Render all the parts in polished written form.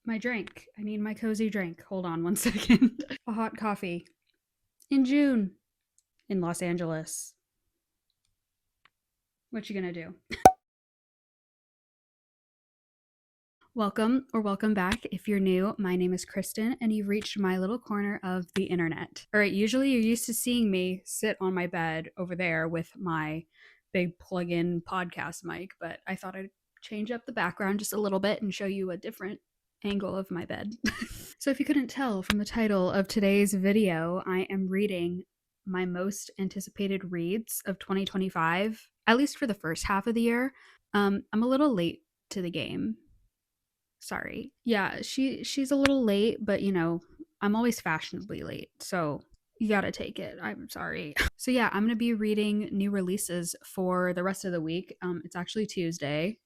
my drink. I need my cozy drink. Hold on one second. A hot coffee in June in Los Angeles. What you gonna do? Welcome or welcome back. If you're new, my name is Kristen and you've reached my little corner of the internet. All right, usually you're used to seeing me sit on my bed over there with my big plug-in podcast mic, but I thought I'd change up the background just a little bit and show you a different angle of my bed. So if you couldn't tell from the title of today's video, I am reading my most anticipated reads of 2025, at least for the first half of the year. I'm a little late to the game. Sorry. Yeah, she's a little late, but I'm always fashionably late. So you gotta take it. I'm sorry. So yeah, I'm gonna be reading new releases for the rest of the week. It's actually Tuesday.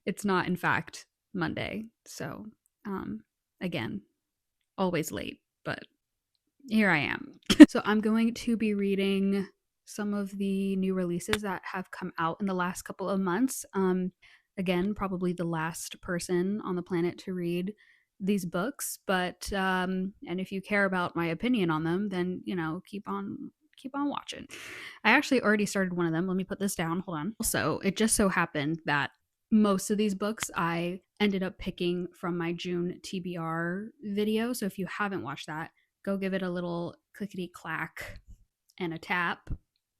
It's not, in fact, Monday. So again, always late, but here I am. So I'm going to be reading some of the new releases that have come out in the last couple of months. Again, probably the last person on the planet to read these books, but and if you care about my opinion on them, then keep on watching. I actually already started one of them. Let me put this down. Hold on. Also, it just so happened that most of these books I ended up picking from my June TBR video. So if you haven't watched that, go give it a little clickety clack and a tap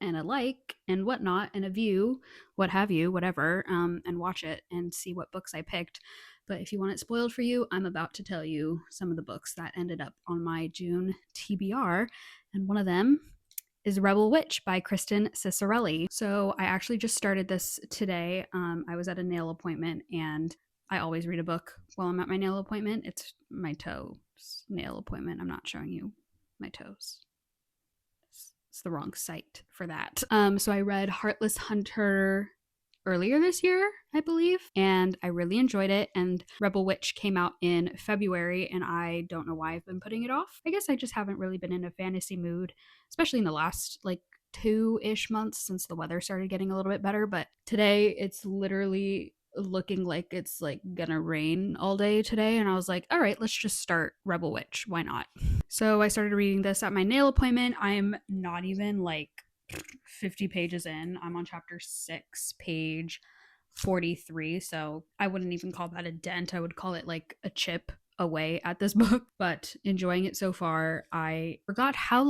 and a like and whatnot and a view, what have you, whatever, and watch it and see what books I picked. But if you want it spoiled for you, I'm about to tell you some of the books that ended up on my June TBR, and one of them is Rebel Witch by Kristen Cicerelli. So I actually just started this today. I was at a nail appointment, and I always read a book while I'm at my nail appointment. It's my toes nail appointment. I'm not showing you my toes. It's the wrong site for that. So I read Heartless Hunter earlier this year, I believe, and I really enjoyed it. And Rebel Witch came out in February, and I don't know why I've been putting it off. I guess I just haven't really been in a fantasy mood, especially in the last 2-ish months since the weather started getting a little bit better. But today it's literally looking like it's gonna rain all day today, and I was like, all right, let's just start Rebel Witch, why not? So I started reading this at my nail appointment. I'm not even 50 pages in. I'm on chapter 6, page 43, so I wouldn't even call that a dent. I would call it a chip away at this book, but enjoying it so far. I forgot how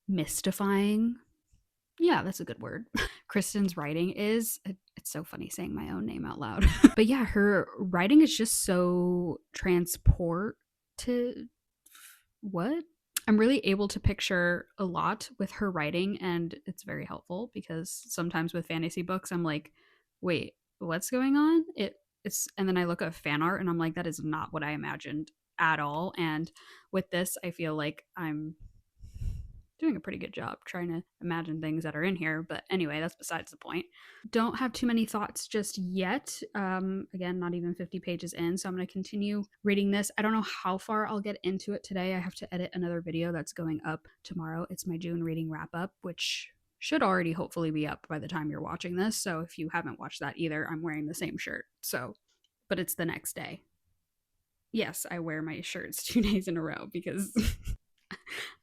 mystifying, yeah, that's a good word, Kristen's writing is. It's so funny saying my own name out loud. But yeah, her writing is just so transport to what? I'm really able to picture a lot with her writing, and it's very helpful because sometimes with fantasy books, I'm like, wait, what's going on? And then I look at fan art and I'm like, that is not what I imagined at all. And with this, I feel like I'm doing a pretty good job trying to imagine things that are in here. But anyway, that's besides the point. Don't have too many thoughts just yet. Again, not even 50 pages in, so I'm going to continue reading this. I don't know how far I'll get into it today. I have to edit another video that's going up tomorrow. It's my June reading wrap up, which should already hopefully be up by the time you're watching this. So if you haven't watched that either, I'm wearing the same shirt. But it's the next day. Yes, I wear my shirts 2 days in a row because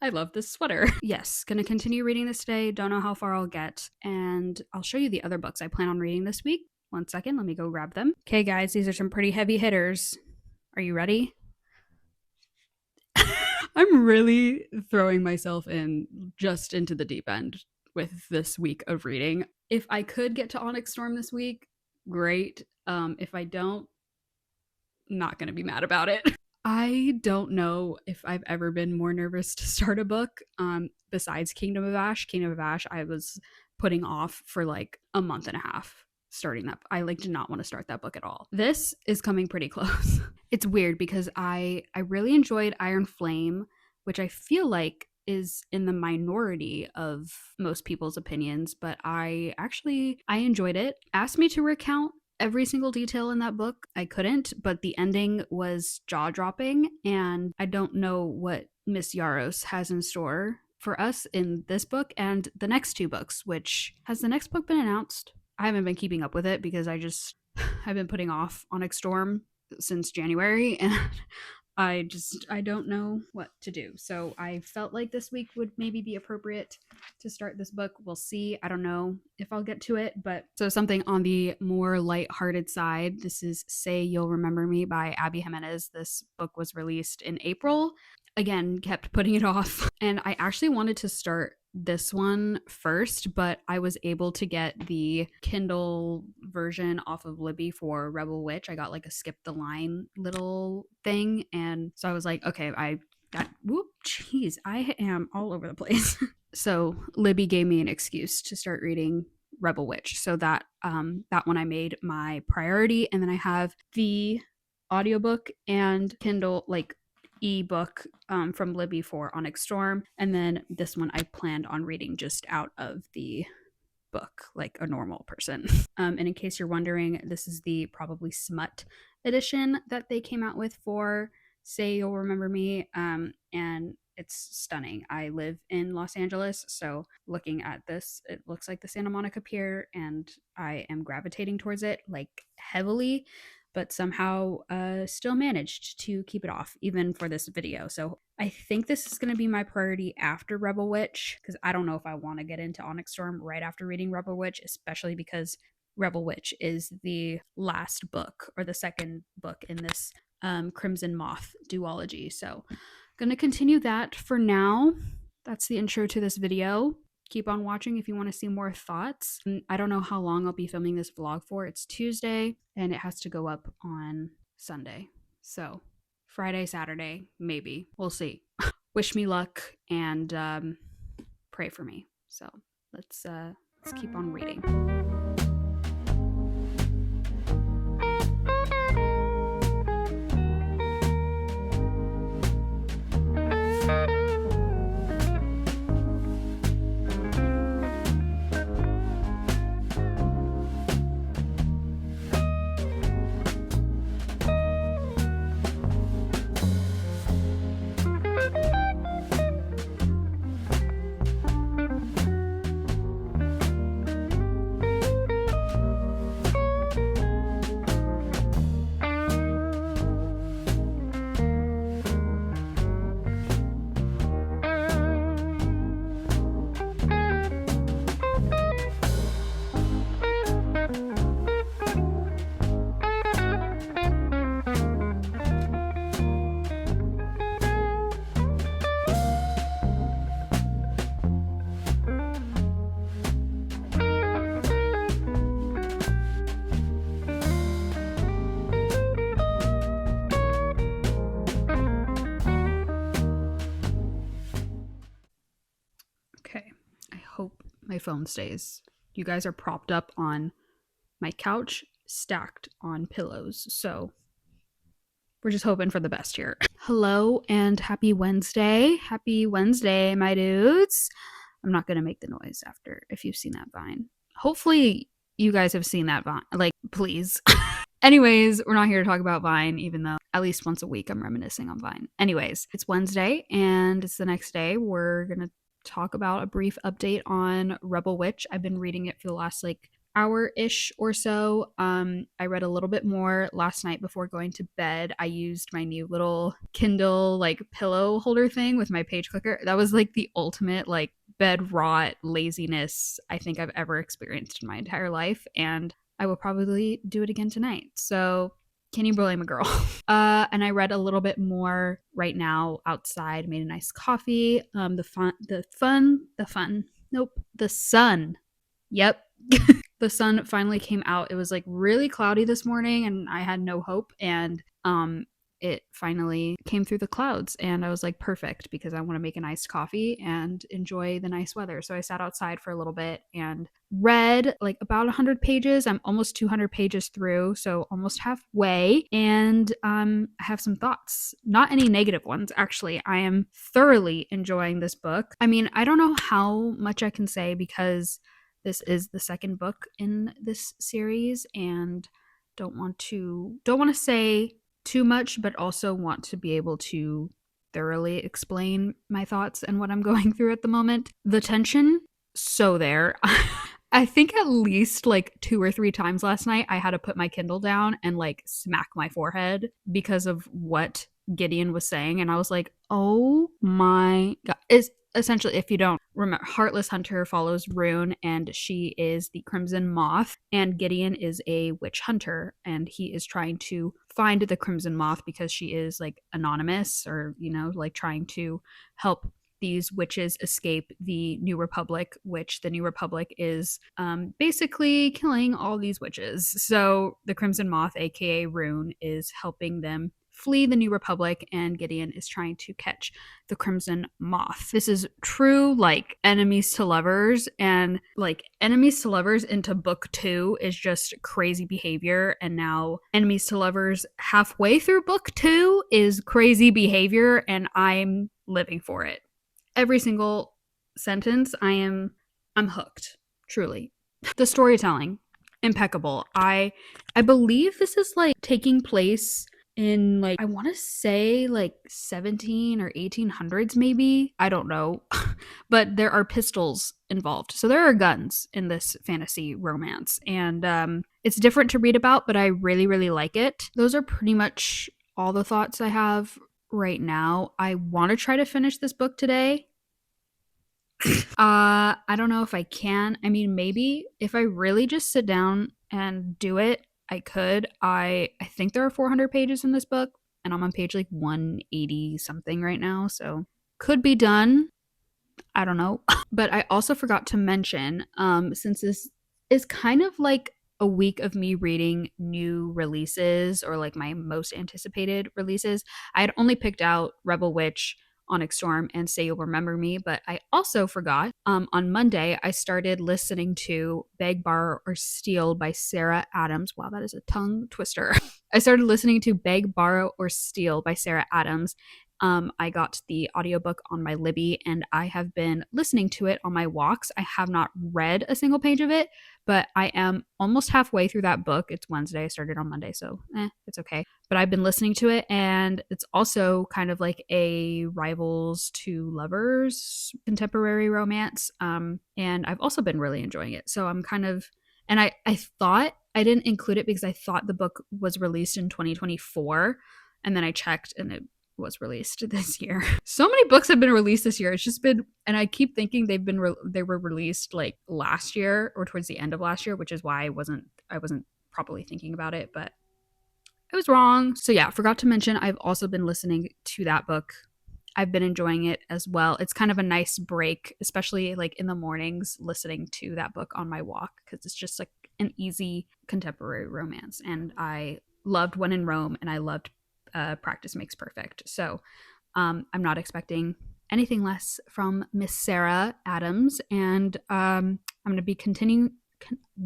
I love this sweater. Yes, gonna continue reading this today. Don't know how far I'll get. And I'll show you the other books I plan on reading this week. 1 second, let me go grab them. Okay, guys, these are some pretty heavy hitters. Are you ready? I'm really throwing myself just into the deep end with this week of reading. If I could get to Onyx Storm this week, great. If I don't, not gonna be mad about it. I don't know if I've ever been more nervous to start a book besides Kingdom of Ash. Kingdom of Ash, I was putting off for a month and a half starting that. I did not want to start that book at all. This is coming pretty close. It's weird because I really enjoyed Iron Flame, which I feel like is in the minority of most people's opinions, but I enjoyed it. Asked me to recount every single detail in that book. I couldn't, but the ending was jaw-dropping, and I don't know what Miss Yaros has in store for us in this book and the next 2 books, which has the next book been announced? I haven't been keeping up with it because I've been putting off Onyx Storm since January, and I don't know what to do. So I felt like this week would maybe be appropriate to start this book. We'll see. I don't know if I'll get to it, but so something on the more lighthearted side. This is Say You'll Remember Me by Abby Jimenez. This book was released in April. Again, kept putting it off. And I actually wanted to start this one first, but I was able to get the Kindle version off of Libby for Rebel Witch. I got like a skip the line little thing. And so I was like, okay, jeez, I am all over the place. So Libby gave me an excuse to start reading Rebel Witch. So that one I made my priority. And then I have the audiobook and Kindle like ebook from Libby for Onyx Storm, and then this one I planned on reading just out of the book like a normal person. And in case you're wondering, this is the probably smut edition that they came out with for Say You'll Remember Me, and it's stunning. I live in Los Angeles, so looking at this, it looks like the Santa Monica Pier, and I am gravitating towards it like heavily, but somehow still managed to keep it off even for this video. So I think this is going to be my priority after Rebel Witch, because I don't know if I want to get into Onyx Storm right after reading Rebel Witch, especially because Rebel Witch is the last book or the second book in this Crimson Moth duology. So I'm going to continue that for now. That's the intro to this video. Keep on watching if you want to see more thoughts. I don't know how long I'll be filming this vlog for. It's Tuesday and it has to go up on Sunday. So Friday, Saturday, maybe. We'll see. Wish me luck and pray for me. So let's keep on reading. Okay, I hope my phone stays. You guys are propped up on my couch, stacked on pillows, so we're just hoping for the best here. Hello and happy Wednesday. Happy Wednesday, my dudes. I'm not gonna make the noise after if you've seen that Vine. Hopefully you guys have seen that Vine. Like, please. Anyways, we're not here to talk about Vine, even though at least once a week I'm reminiscing on Vine. Anyways, it's Wednesday and it's the next day. We're gonna talk about a brief update on Rebel Witch. I've been reading it for the last like hour-ish or so. I read a little bit more last night before going to bed. I used my new little Kindle like pillow holder thing with my page clicker. That was like the ultimate like bed rot laziness I think I've ever experienced in my entire life, and I will probably do it again tonight. So can you blame a girl? And I read a little bit more right now outside, made a nice coffee. The sun. Yep. The sun finally came out. It was like really cloudy this morning and I had no hope. And it finally came through the clouds and I was like, perfect, because I want to make a nice coffee and enjoy the nice weather. So I sat outside for a little bit and read like about 100 pages. I'm almost 200 pages through, so almost halfway. And I have some thoughts, not any negative ones, actually. I am thoroughly enjoying this book. I mean, I don't know how much I can say because this is the second book in this series and don't want to say too much, but also want to be able to thoroughly explain my thoughts and what I'm going through at the moment. The tension, so there. I think at least like 2 or 3 times last night I had to put my Kindle down and like smack my forehead because of what Gideon was saying. And I was like, oh my God. It's essentially, if you don't remember, Heartless Hunter follows Rune and she is the Crimson Moth. And Gideon is a witch hunter and he is trying to find the Crimson Moth because she is like anonymous or, like trying to help these witches escape the New Republic, which the New Republic is basically killing all these witches. So the Crimson Moth, aka Rune, is helping them flee the New Republic, and Gideon is trying to catch the Crimson Moth. This is true, like, enemies to lovers, and like enemies to lovers into book 2 is just crazy behavior, and now enemies to lovers halfway through book 2 is crazy behavior, and I'm living for it. Every single sentence, I'm hooked, truly. The storytelling, impeccable. I believe this is like taking place in like, I want to say like 17 or 1800s maybe. I don't know. But there are pistols involved. So there are guns in this fantasy romance, and it's different to read about, but I really really like it. Those are pretty much all the thoughts I have right now. I want to try to finish this book today. I don't know if I can. I mean, maybe if I really just sit down and do it, I could. I think there are 400 pages in this book, and I'm on page like 180 something right now, so could be done. I don't know. But I also forgot to mention, since this is kind of like a week of me reading new releases or like my most anticipated releases, I had only picked out Rebel Witch, Onyx Storm, and Say You'll Remember Me, but I also forgot. On Monday, I started listening to Beg, Borrow, or Steal by Sarah Adams. Wow, that is a tongue twister. I started listening to Beg, Borrow, or Steal by Sarah Adams. I got the audiobook on my Libby and I have been listening to it on my walks. I have not read a single page of it, but I am almost halfway through that book. It's Wednesday. I started on Monday, so it's okay. But I've been listening to it, and it's also kind of like a rivals to lovers contemporary romance. And I've also been really enjoying it. So I'm kind of, and I thought I didn't include it because I thought the book was released in 2024, and then I checked and it was released this year. So many books have been released this year. It's just been, and I keep thinking they were released like last year or towards the end of last year, which is why I wasn't properly thinking about it, but I was wrong. So yeah, forgot to mention I've also been listening to that book. I've been enjoying it as well. It's kind of a nice break, especially like in the mornings, listening to that book on my walk, because it's just like an easy contemporary romance. And I loved When in Rome, and I loved Practice Makes Perfect. So I'm not expecting anything less from Miss Sarah Adams, and I'm going to be continuing.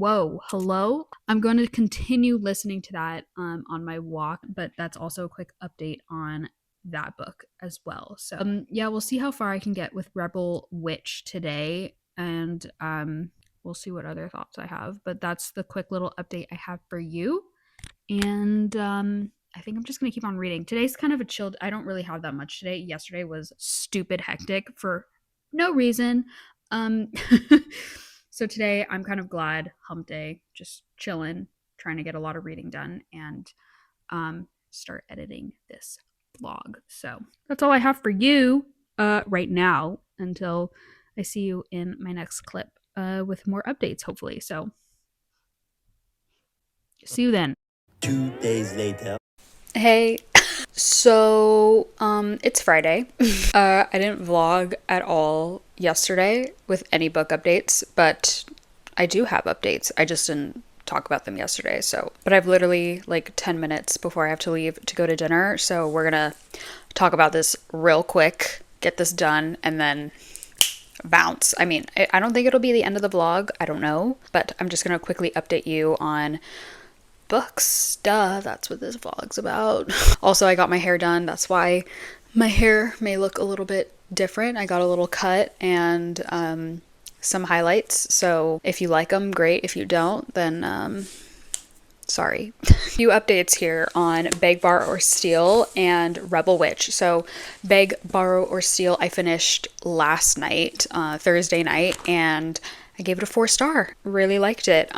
I'm going to continue listening to that on my walk, but that's also a quick update on that book as well. So yeah, we'll see how far I can get with Rebel Witch today, and we'll see what other thoughts I have. But that's the quick little update I have for you, and I think I'm just going to keep on reading. Today's kind of a chilled, I don't really have that much today. Yesterday was stupid hectic for no reason. So today I'm kind of glad, hump day, just chilling, trying to get a lot of reading done and start editing this vlog. So that's all I have for you right now until I see you in my next clip with more updates, hopefully. So see you then. 2 days later. Hey, so it's Friday. I didn't vlog at all yesterday with any book updates, but I do have updates. I just didn't talk about them yesterday. So, but I've literally like 10 minutes before I have to leave to go to dinner. So we're gonna talk about this real quick, get this done, and then bounce. I mean, I don't think it'll be the end of the vlog. I don't know, but I'm just gonna quickly update you on books. Duh, that's what this vlog's about. Also, I got my hair done. That's why my hair may look a little bit different. I got a little cut and some highlights. So if you like them, great. If you don't, then sorry. Few updates here on Beg, Borrow, or Steal and Rebel Witch. So Beg, Borrow, or Steal I finished last night, Thursday night, and I gave it a 4-star. Really liked it.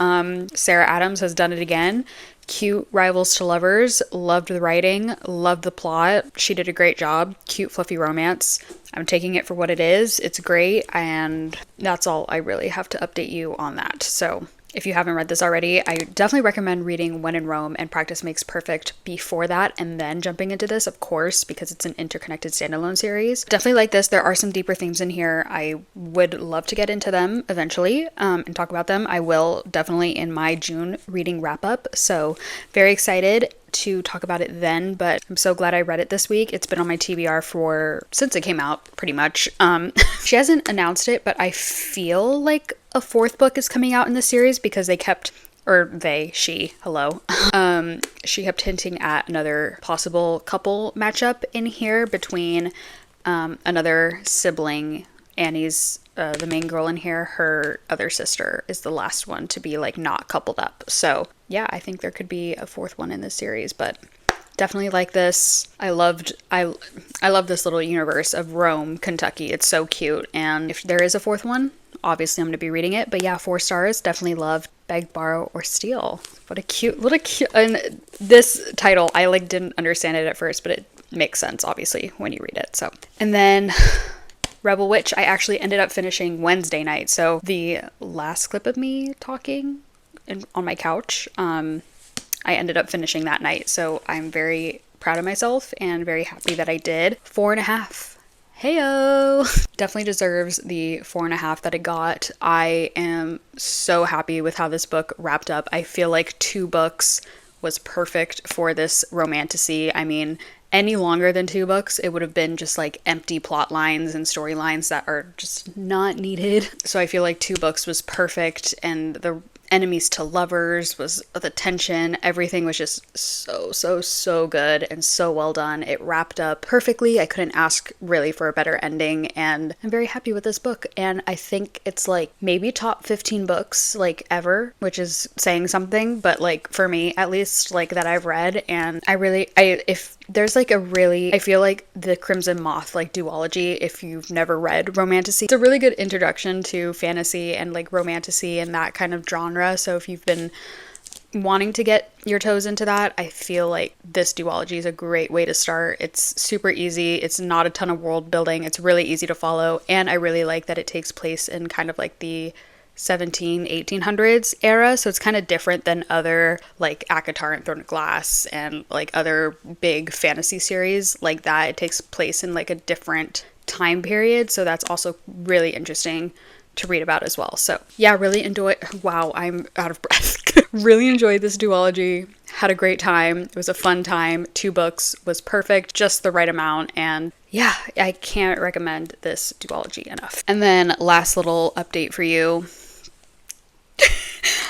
Sarah Adams has done it again. Cute rivals to lovers. Loved the writing. Loved the plot. She did a great job. Cute, fluffy romance. I'm taking it for what it is. It's great. And that's all I really have to update you on that. So if you haven't read this already, I definitely recommend reading When in Rome and Practice Makes Perfect before that, and then jumping into this, of course, because it's an interconnected standalone series. Definitely like this. There are some deeper themes in here. I would love to get into them eventually and talk about them. I will definitely in my June reading wrap up. So very excited to talk about it then, but I'm so glad I read it this week. It's been on my TBR since it came out, pretty much. She hasn't announced it, but I feel like a 4th book is coming out in the series because she kept hinting at another possible couple matchup in here between another sibling. Annie's the main girl in here. Her other sister is the last one to be like not coupled up. So yeah, I think there could be a 4th one in this series, but definitely like this. I love this little universe of Rome, Kentucky. It's so cute. And if there is a 4th one, obviously I'm going to be reading it. But yeah, 4 stars. Definitely loved Beg, Borrow, or Steal. What a cute little and this title, I like didn't understand it at first, but it makes sense obviously when you read it. So, and then Rebel Witch, I actually ended up finishing Wednesday night. So the last clip of me talking on my couch, I ended up finishing that night. So I'm very proud of myself and very happy that I did. 4.5. Heyo! Definitely deserves the 4.5 that it got. I am so happy with how this book wrapped up. I feel like 2 books was perfect for this romantasy. I mean, any longer than 2 books, it would have been just like empty plot lines and storylines that are just not needed. So I feel like 2 books was perfect, and the enemies to lovers was the tension. Everything was just so good and so well done. It wrapped up perfectly. I couldn't ask really for a better ending, and I'm very happy with this book. And I think it's like maybe top 15 books like ever, which is saying something, but like for me at least, like that I've read. And if there's like I feel like the Crimson Moth like duology, if you've never read romantasy, it's a really good introduction to fantasy and like romantasy and that kind of genre. So if you've been wanting to get your toes into that, I feel like this duology is a great way to start. It's super easy. It's not a ton of world building. It's really easy to follow. And I really like that it takes place in kind of like the 1800s era, so it's kind of different than other like ACOTAR and Throne of Glass and like other big fantasy series like that. It takes place in like a different time period, so that's also really interesting to read about as well. So yeah, really wow, I'm out of breath. Really enjoyed this duology. Had a great time. It was a fun time. 2 books was perfect, just the right amount, and yeah, I can't recommend this duology enough. And then last little update for you.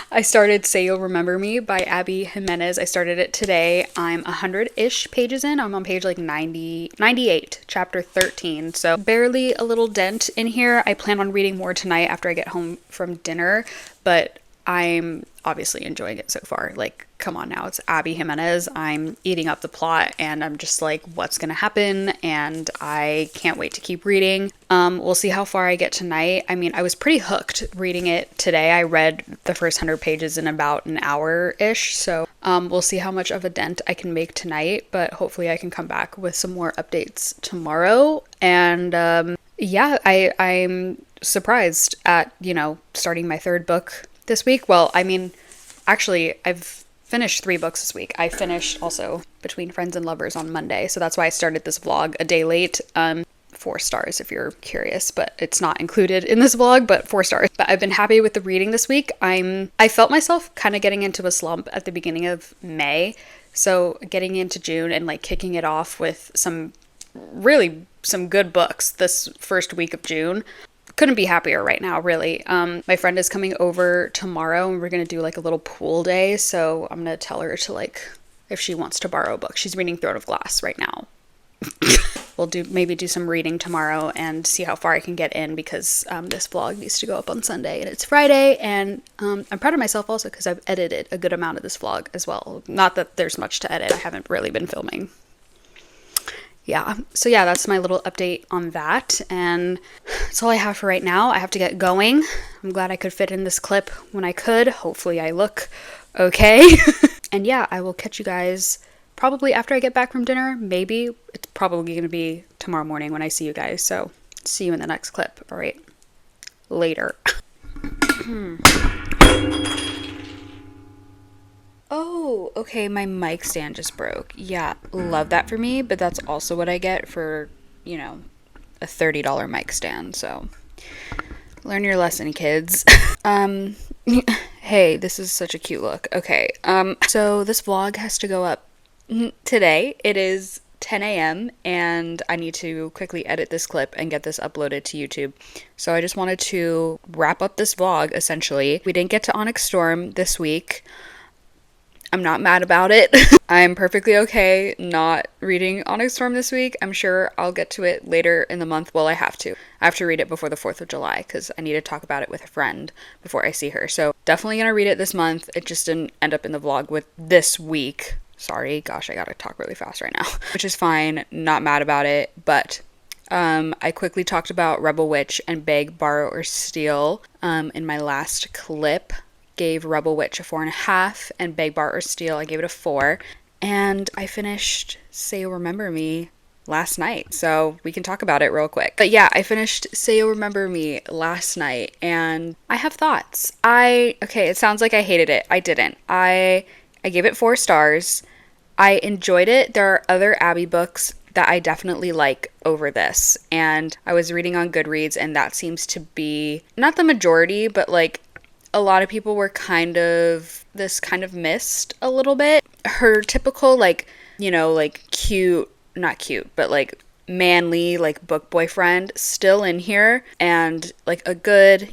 I started Say You'll Remember Me by Abby Jimenez. I started it today. I'm 100-ish pages in. I'm on page like 98, chapter 13. So barely a little dent in here. I plan on reading more tonight after I get home from dinner, but I'm obviously enjoying it so far. Like, come on now, it's Abby Jimenez. I'm eating up the plot and I'm just like, what's gonna happen? And I can't wait to keep reading. We'll see how far I get tonight. I mean, I was pretty hooked reading it today. I read the first 100 pages in about an hour-ish. So we'll see how much of a dent I can make tonight, but hopefully I can come back with some more updates tomorrow. And yeah, I'm surprised at, starting my 3rd book this week. Well, I mean, actually, I've finished 3 books this week. I finished also Between Friends and Lovers on Monday, so that's why I started this vlog a day late. 4 stars if you're curious, but it's not included in this vlog, but 4 stars. But I've been happy with the reading this week. I felt myself kind of getting into a slump at the beginning of May, so getting into June and like kicking it off with some good books this first week of June. Couldn't be happier right now, really. My friend is coming over tomorrow and we're gonna do like a little pool day, so I'm gonna tell her to like, if she wants to borrow a book. She's reading Throne of Glass right now. We'll maybe do some reading tomorrow and see how far I can get in, because this vlog needs to go up on Sunday and it's Friday, and I'm proud of myself also because I've edited a good amount of this vlog as well. Not that there's much to edit. I haven't really been filming. Yeah. So yeah, that's my little update on that. And that's all I have for right now. I have to get going. I'm glad I could fit in this clip when I could. Hopefully I look okay. And yeah, I will catch you guys probably after I get back from dinner. Maybe it's probably going to be tomorrow morning when I see you guys. So see you in the next clip. All right. Later. Oh, okay, my mic stand just broke. Yeah, love that for me, but that's also what I get for, a $30 mic stand. So, learn your lesson, kids. um hey, this is such a cute look. Okay. So this vlog has to go up today. It is 10 a.m. and I need to quickly edit this clip and get this uploaded to YouTube. So I just wanted to wrap up this vlog essentially. We didn't get to Onyx Storm this week. I'm not mad about it. I'm perfectly okay not reading Onyx Storm this week. I'm sure I'll get to it later in the month. Well, I have to. I have to read it before the 4th of July because I need to talk about it with a friend before I see her. So definitely gonna read it this month. It just didn't end up in the vlog with this week. Sorry, gosh, I gotta talk really fast right now. Which is fine, not mad about it, but I quickly talked about Rebel Witch and Beg, Borrow, or Steal in my last clip. Gave Rebel Witch a 4.5, and Beg, Borrow, or Steal I gave it a 4. And I finished Say You'll Remember Me last night, so we can talk about it real quick. But yeah, I finished Say You'll Remember Me last night, and I have thoughts. Okay, it sounds like I hated it. I didn't. I gave it 4 stars. I enjoyed it. There are other Abby books that I definitely like over this, and I was reading on Goodreads, and that seems to be not the majority, but like a lot of people were kind of missed a little bit. Her typical like cute, not cute, but like manly like book boyfriend still in here, and like a good,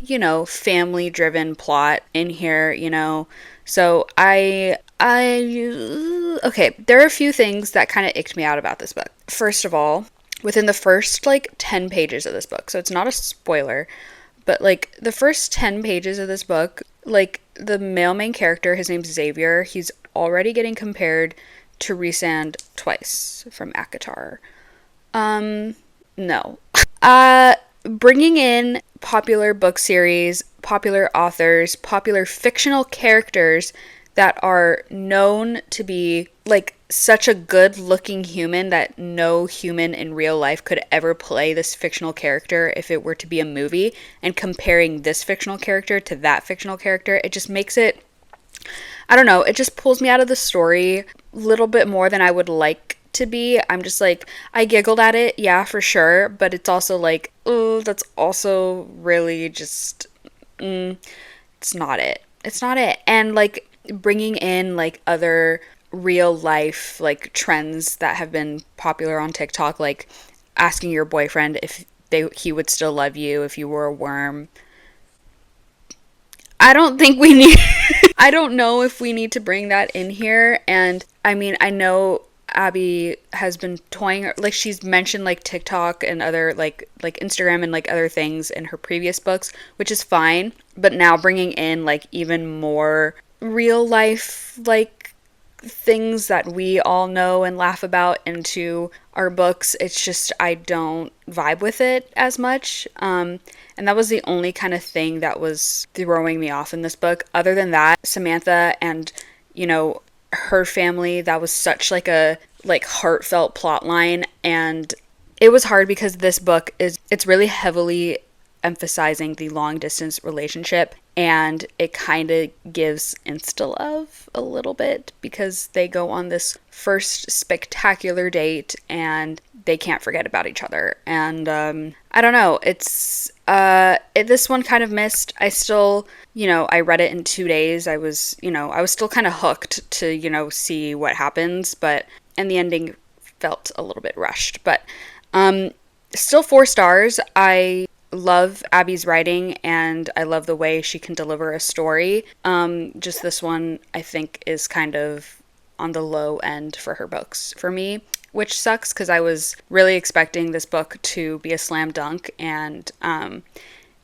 family driven plot in here, So okay, there are a few things that kind of icked me out about this book. First of all, within the first like 10 pages of this book, so it's not a spoiler, but like the first 10 pages of this book, like the male main character, his name's Xavier, he's already getting compared to Rhysand twice from ACOTAR. No. Bringing in popular book series, popular authors, popular fictional characters that are known to be like such a good looking human that no human in real life could ever play this fictional character if it were to be a movie, and comparing this fictional character to that fictional character, it just makes it, I don't know, it just pulls me out of the story a little bit more than I would like to be. I'm just like, I giggled at it, yeah, for sure, but it's also like, oh, that's also really just, it's not it. It's not it. And like bringing in like other real life like trends that have been popular on TikTok, like asking your boyfriend if he would still love you if you were a worm. I don't think we need I don't know if we need to bring that in here. And I mean, I know Abby has been toying, like she's mentioned like TikTok and other like Instagram and like other things in her previous books, which is fine, but now bringing in like even more real life like things that we all know and laugh about into our books, it's just I don't vibe with it as much. And that was the only kind of thing that was throwing me off in this book. Other than that, Samantha and her family, that was such like a like heartfelt plot line, and it was hard because this book it's really heavily emphasizing the long distance relationship, and it kind of gives insta love a little bit because they go on this first spectacular date and they can't forget about each other. And I don't know, it's this one kind of missed. I still, I read it in 2 days. I was still kind of hooked to see what happens, but and the ending felt a little bit rushed, but still 4 stars. I love Abby's writing and I love the way she can deliver a story. Just this one I think is kind of on the low end for her books for me, which sucks because I was really expecting this book to be a slam dunk, and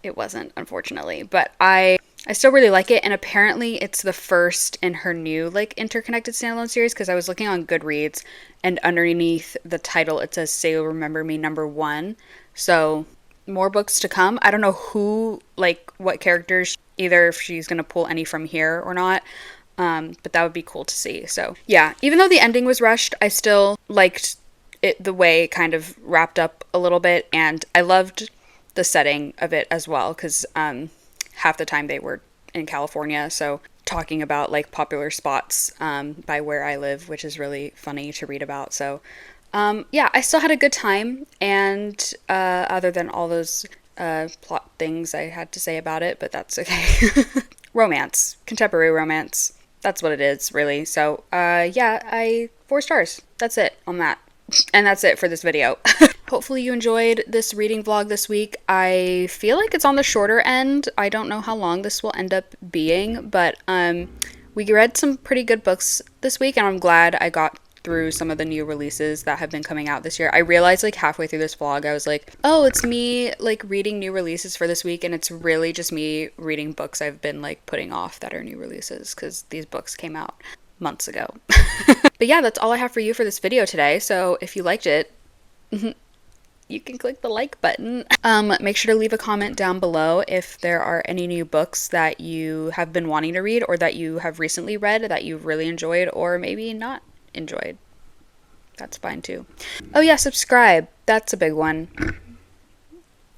it wasn't, unfortunately. But I I still really like it, and apparently it's the first in her new like interconnected standalone series because I was looking on Goodreads and underneath the title it says Say You'll Remember Me #1. So more books to come. I don't know who like what characters either if she's gonna pull any from here or not. But that would be cool to see. So yeah, even though the ending was rushed, I still liked it the way it kind of wrapped up a little bit, and I loved the setting of it as well because half the time they were in California, so talking about like popular spots by where I live, which is really funny to read about. So yeah, I still had a good time, and other than all those plot things I had to say about it, but that's okay. Romance, contemporary romance. That's what it is, really. So, yeah, 4 stars. That's it on that. And that's it for this video. Hopefully you enjoyed this reading vlog this week. I feel like it's on the shorter end. I don't know how long this will end up being, but we read some pretty good books this week, and I'm glad I got through some of the new releases that have been coming out this year. I realized like halfway through this vlog, I was like, oh, it's me like reading new releases for this week, and it's really just me reading books I've been like putting off that are new releases because these books came out months ago. But yeah, that's all I have for you for this video today. So if you liked it, you can click the like button. Make sure to leave a comment down below if there are any new books that you have been wanting to read or that you have recently read that you've really enjoyed or maybe not enjoyed. That's fine too. Oh yeah, subscribe. That's a big one.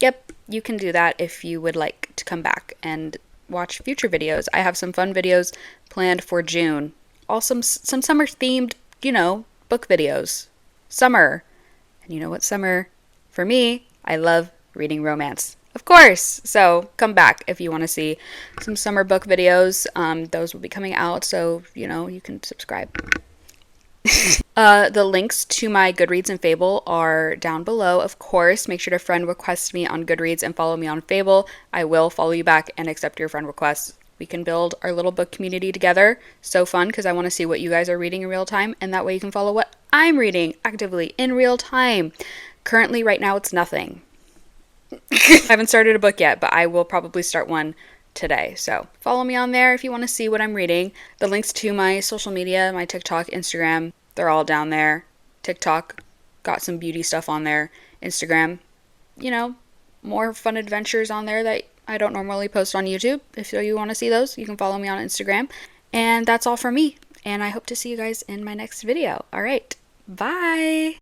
Yep, you can do that if you would like to come back and watch future videos. I have some fun videos planned for June. Also some summer themed, book videos. Summer. And you know what summer? For me, I love reading romance. Of course! So come back if you want to see some summer book videos. Those will be coming out, so, you can subscribe. The links to my Goodreads and Fable are down below, of course. Make sure to friend request me on Goodreads and follow me on Fable. I will follow you back and accept your friend requests. We can build our little book community together. So fun because I want to see what you guys are reading in real time, and that way you can follow what I'm reading actively in real time. Currently, right now, it's nothing. I haven't started a book yet, but I will probably start one today. So follow me on there if you want to see what I'm reading. The links to my social media, my TikTok, Instagram, they're all down there. TikTok, got some beauty stuff on there. Instagram, more fun adventures on there that I don't normally post on YouTube. If you want to see those, you can follow me on Instagram. And that's all for me. And I hope to see you guys in my next video. All right. Bye.